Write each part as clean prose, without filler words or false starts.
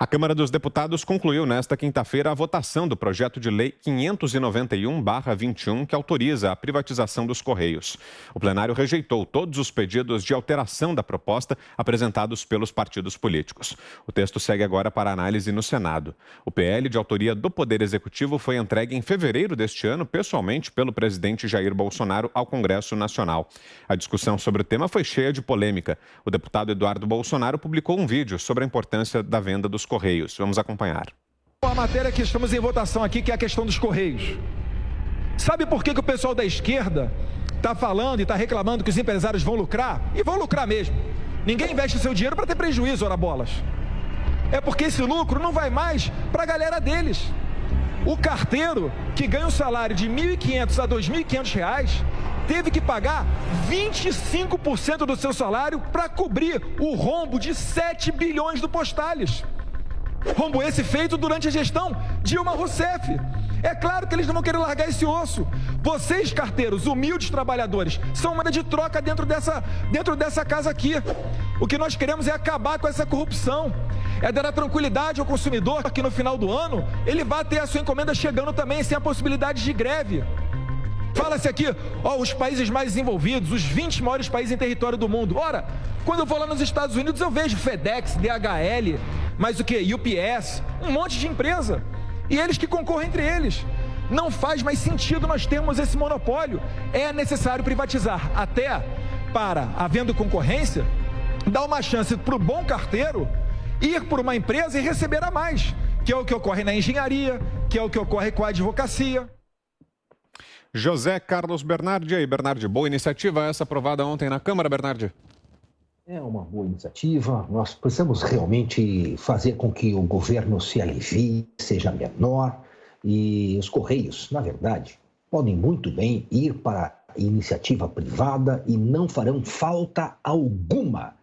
A Câmara dos Deputados concluiu nesta quinta-feira a votação do projeto de lei 591/21, que autoriza a privatização dos Correios. O plenário rejeitou todos os pedidos de alteração da proposta apresentados pelos partidos políticos. O texto segue agora para análise no Senado. O PL, de autoria do Poder Executivo, foi entregue em fevereiro deste ano, pessoalmente, pelo presidente Jair Bolsonaro ao Congresso Nacional. A discussão sobre o tema foi cheia de polêmica. O deputado Eduardo Bolsonaro publicou um vídeo sobre a importância da venda dos Correios. Vamos acompanhar. A matéria que estamos em votação aqui, que é a questão dos Correios. Sabe por que o pessoal da esquerda está falando e está reclamando que os empresários vão lucrar? E vão lucrar mesmo. Ninguém investe seu dinheiro para ter prejuízo, ora bolas. É porque esse lucro não vai mais para a galera deles. O carteiro, que ganha um salário de R$ 1.500 a R$ 2.500, teve que pagar 25% do seu salário para cobrir o rombo de 7 bilhões do Postales. Rombo esse feito durante a gestão Dilma Rousseff. É claro que eles não vão querer largar esse osso. Vocês, carteiros, humildes trabalhadores, são moeda de troca dentro dessa casa aqui. O que nós queremos é acabar com essa corrupção. É dar a tranquilidade ao consumidor que no final do ano ele vai ter a sua encomenda chegando também, sem a possibilidade de greve. Fala-se aqui, os países mais desenvolvidos, os 20 maiores países em território do mundo. Ora, quando eu vou lá nos Estados Unidos, eu vejo FedEx, DHL, mas o que? UPS, um monte de empresa. E eles que concorrem entre eles. Não faz mais sentido nós termos esse monopólio. É necessário privatizar, até para, havendo concorrência, dar uma chance para o bom carteiro ir por uma empresa e receber a mais, que é o que ocorre na engenharia, que é o que ocorre com a advocacia. José Carlos Bernardi. E aí, Bernardi, boa iniciativa essa aprovada ontem na Câmara, Bernardi? É uma boa iniciativa. Nós precisamos realmente fazer com que o governo se alivie, seja menor. E os Correios, na verdade, podem muito bem ir para a iniciativa privada e não farão falta alguma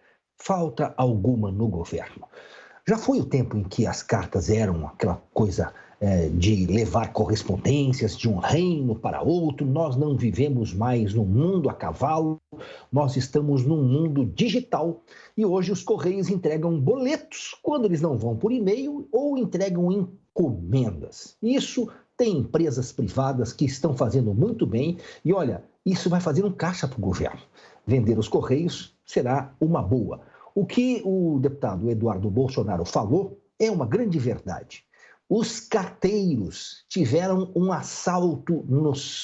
no governo. Já foi o tempo em que as cartas eram aquela coisa de levar correspondências de um reino para outro. Nós não vivemos mais num mundo a cavalo, nós estamos num mundo digital. E hoje os Correios entregam boletos quando eles não vão por e-mail ou entregam encomendas. Isso tem empresas privadas que estão fazendo muito bem e, olha, isso vai fazer um caixa para o governo. Vender os Correios será uma boa. O que o deputado Eduardo Bolsonaro falou é uma grande verdade. Os carteiros tiveram um assalto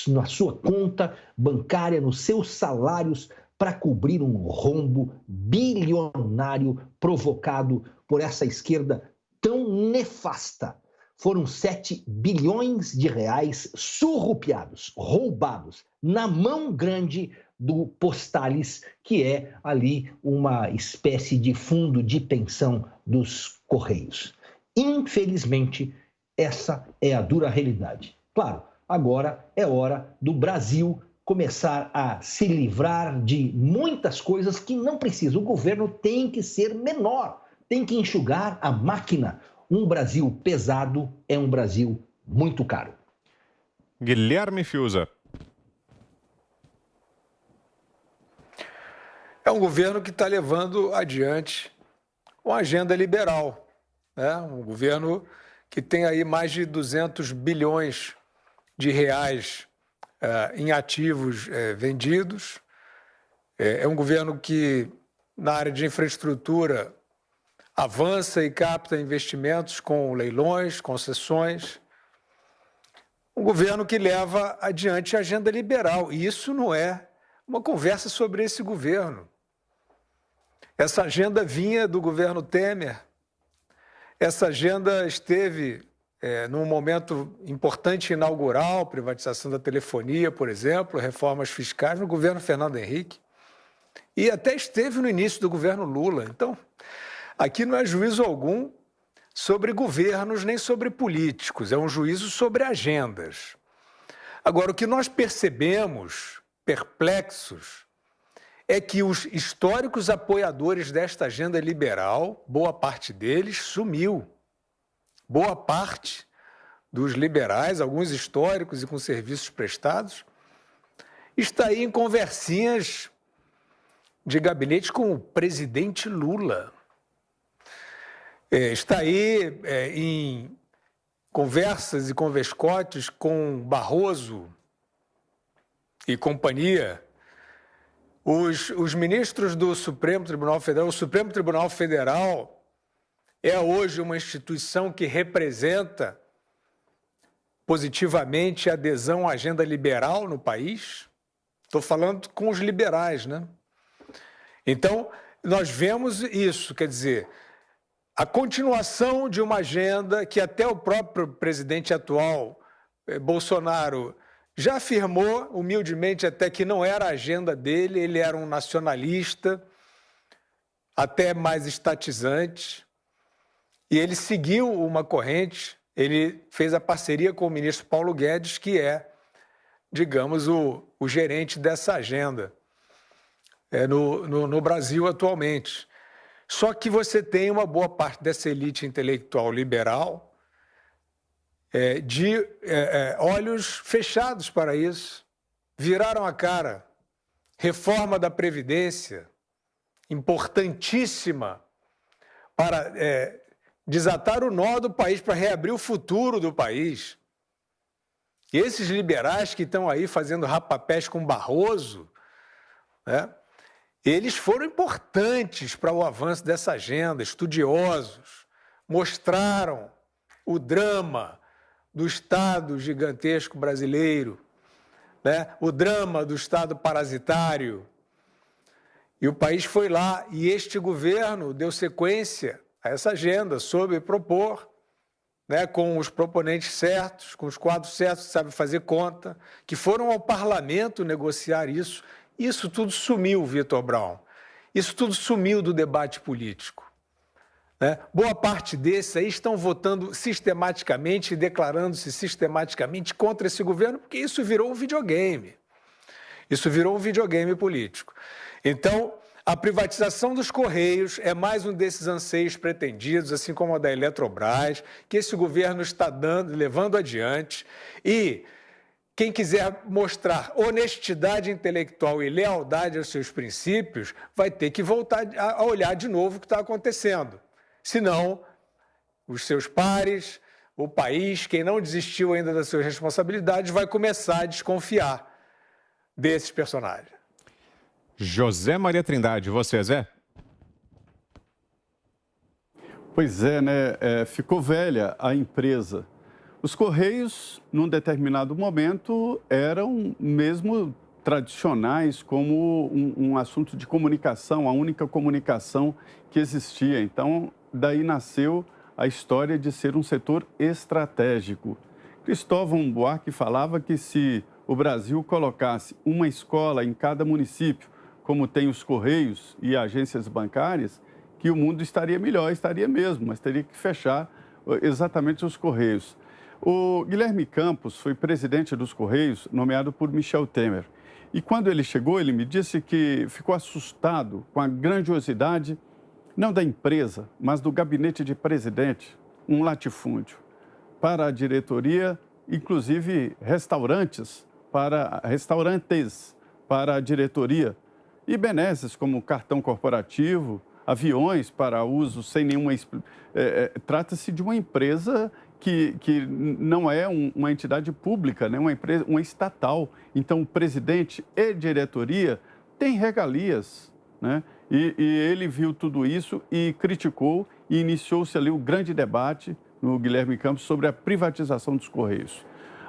na sua conta bancária, nos seus salários, para cobrir um rombo bilionário provocado por essa esquerda tão nefasta. Foram 7 bilhões de reais surrupiados, roubados, na mão grande do Postales, que é ali uma espécie de fundo de pensão dos Correios. Infelizmente, essa é a dura realidade. Claro, agora é hora do Brasil começar a se livrar de muitas coisas que não precisa. O governo tem que ser menor, tem que enxugar a máquina. Um Brasil pesado é um Brasil muito caro. Guilherme Fiuza. É um governo que está levando adiante uma agenda liberal, né? Um governo que tem aí mais de 200 bilhões de reais em ativos vendidos. É um governo que, na área de infraestrutura, avança e capta investimentos com leilões, concessões. Um governo que leva adiante a agenda liberal. E isso não é uma conversa sobre esse governo. Essa agenda vinha do governo Temer. Essa agenda esteve num momento importante inaugural, privatização da telefonia, por exemplo, reformas fiscais no governo Fernando Henrique. E até esteve no início do governo Lula. Então, aqui não é juízo algum sobre governos nem sobre políticos, é um juízo sobre agendas. Agora, o que nós percebemos, perplexos, é que os históricos apoiadores desta agenda liberal, boa parte deles sumiu. Boa parte dos liberais, alguns históricos e com serviços prestados, está aí em conversinhas de gabinete com o presidente Lula. está aí em conversas e converscotes com Barroso e companhia. Os ministros do Supremo Tribunal Federal, o Supremo Tribunal Federal é hoje uma instituição que representa positivamente a adesão à agenda liberal no país. Estou falando com os liberais, né? Então, nós vemos isso, quer dizer, a continuação de uma agenda que até o próprio presidente atual, Bolsonaro, já afirmou humildemente até que não era a agenda dele, ele era um nacionalista, até mais estatizante, e ele seguiu uma corrente, ele fez a parceria com o ministro Paulo Guedes, que é, digamos, o gerente dessa agenda no Brasil atualmente. Só que você tem uma boa parte dessa elite intelectual liberal de olhos fechados para isso, viraram a cara. Reforma da Previdência, importantíssima para desatar o nó do país, para reabrir o futuro do país. E esses liberais que estão aí fazendo rapapés com Barroso, né, eles foram importantes para o avanço dessa agenda, estudiosos, mostraram o drama do Estado gigantesco brasileiro, né, o drama do Estado parasitário. E o país foi lá, e este governo deu sequência a essa agenda, soube propor, né, com os proponentes certos, com os quadros certos, que sabem fazer conta, que foram ao parlamento negociar isso. Isso tudo sumiu, Vitor Brown. Isso tudo sumiu do debate político. Né? Boa parte desses aí estão votando sistematicamente e declarando-se sistematicamente contra esse governo, porque isso virou um videogame. Isso virou um videogame político. Então, a privatização dos Correios é mais um desses anseios pretendidos, assim como a da Eletrobras, que esse governo está levando adiante. E quem quiser mostrar honestidade intelectual e lealdade aos seus princípios vai ter que voltar a olhar de novo o que está acontecendo. Senão, os seus pares, o país, quem não desistiu ainda das suas responsabilidades, vai começar a desconfiar desses personagens. José Maria Trindade, você, Zé? Pois é, né? Ficou velha a empresa. Os Correios, num determinado momento, eram mesmo tradicionais como um assunto de comunicação, a única comunicação que existia. Então, daí nasceu a história de ser um setor estratégico. Cristóvão Buarque falava que se o Brasil colocasse uma escola em cada município, como tem os Correios e agências bancárias, que o mundo estaria melhor, estaria mesmo, mas teria que fechar exatamente os Correios. O Guilherme Campos foi presidente dos Correios, nomeado por Michel Temer. E quando ele chegou, ele me disse que ficou assustado com a grandiosidade, não da empresa, mas do gabinete de presidente, um latifúndio. Para a diretoria, inclusive restaurantes para a diretoria. E benesses como cartão corporativo, aviões para uso sem nenhuma... Trata-se de uma empresa que não é uma entidade pública, né? Uma estatal. Então, o presidente e diretoria têm regalias, né? E ele viu tudo isso e criticou e iniciou-se ali o grande debate no Guilherme Campos sobre a privatização dos Correios.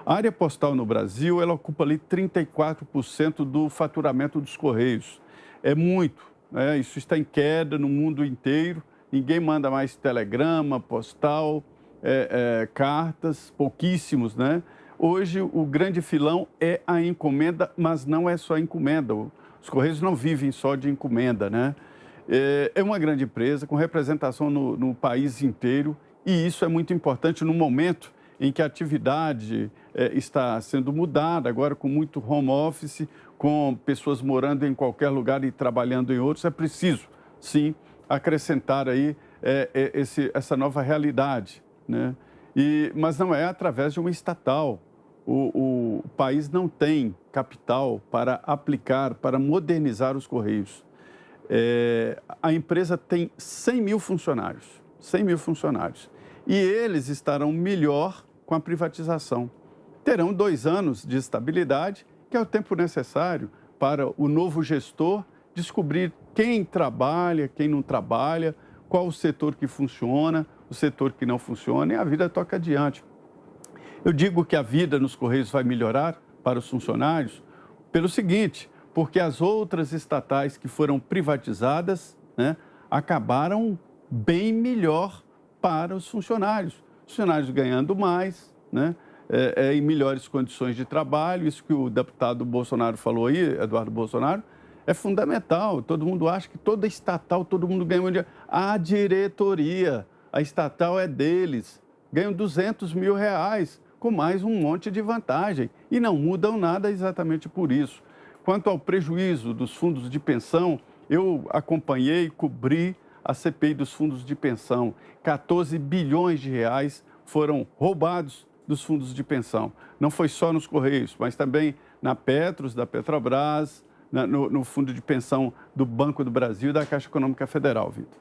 A área postal no Brasil, ela ocupa ali 34% do faturamento dos Correios. É muito, né? Isso está em queda no mundo inteiro. Ninguém manda mais telegrama, postal, cartas, pouquíssimos, né? Hoje, o grande filão é a encomenda, mas não é só a encomenda. Os Correios não vivem só de encomenda, né? É uma grande empresa com representação no país inteiro e isso é muito importante no momento em que a atividade está sendo mudada, agora com muito home office, com pessoas morando em qualquer lugar e trabalhando em outros. É preciso, sim, acrescentar aí essa nova realidade, né? Mas não é através de uma estatal. O país não tem capital para aplicar, para modernizar os Correios. A empresa tem 100 mil funcionários. 100 mil funcionários. E eles estarão melhor com a privatização. Terão 2 anos de estabilidade, que é o tempo necessário para o novo gestor descobrir quem trabalha, quem não trabalha, qual o setor que funciona, o setor que não funciona, e a vida toca adiante. Eu digo que a vida nos Correios vai melhorar para os funcionários pelo seguinte, porque as outras estatais que foram privatizadas, né, acabaram bem melhor para os funcionários ganhando mais, né, em melhores condições de trabalho. Isso que o deputado Bolsonaro falou aí, Eduardo Bolsonaro, é fundamental. Todo mundo acha que toda estatal, todo mundo ganha muito dinheiro. A diretoria, a estatal é deles, ganham 200 mil reais, com mais um monte de vantagem, e não mudam nada exatamente por isso. Quanto ao prejuízo dos fundos de pensão, eu acompanhei, cobri a CPI dos fundos de pensão. 14 bilhões de reais foram roubados dos fundos de pensão. Não foi só nos Correios, mas também na Petros, da Petrobras, no fundo de pensão do Banco do Brasil e da Caixa Econômica Federal, Vitor.